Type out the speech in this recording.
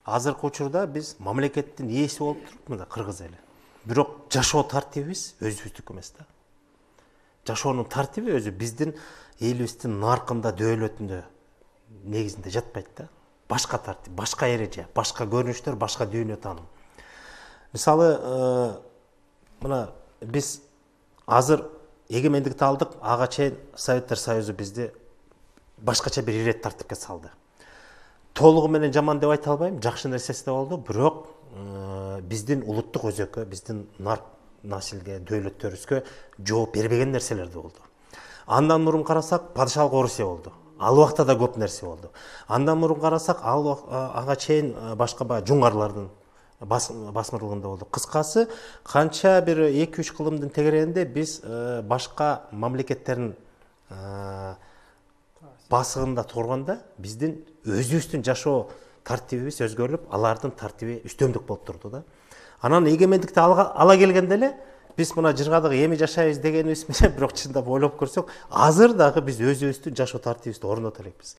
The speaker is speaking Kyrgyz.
Азыркы учурда биз мамлекеттин ээси болуп туруп мына кыргыз эли. Бирок жашоо тартибибиз өзүбүздүкү эмес да. Жашоонун тартиби өзү биздин элибиздин наркында, дөөлөтүндө негизинде жатпайт да. Башка тартип, башка эреже, башка көрүнүштөр, башка дүйнө тааным. Мисалы, мына биз азыр эгемендикти алдык, ага чейин Советтер Союзу бизди башкача бир ирет тартипке салды. Толугу менен жаман деп айта албайм, жакшы нерсеси да болду, бирок биздин улуттук өзөккө, биздин нарк насилге, дөөлөттөрүбүзгө жооп бербеген нерселер да болду. Андан мурун карасак, падышалык Орусия болду. Ал убакта да көп нерсе болду. Андан мурун карасак, ага чейин башка жуңгарлардын басмырлыгында болду. Кыскасы, канча бир 2-3 кылымдын тегерегинде биз башка мамлекеттердин басыгында турганда биздин өзүбүздүн жашоо тартибибиз өзгөрүп, алардын тартиби үстөмдүк болуп турду да. Анан эгемендикти ала келгенде эле биз мына жыргадык эми жашайбыз дегенибиз менен, бирок чындап ойлоп көрсөк, азыр дагы биз өзүбүздүн жашоо тартибибизди орното элекпиз.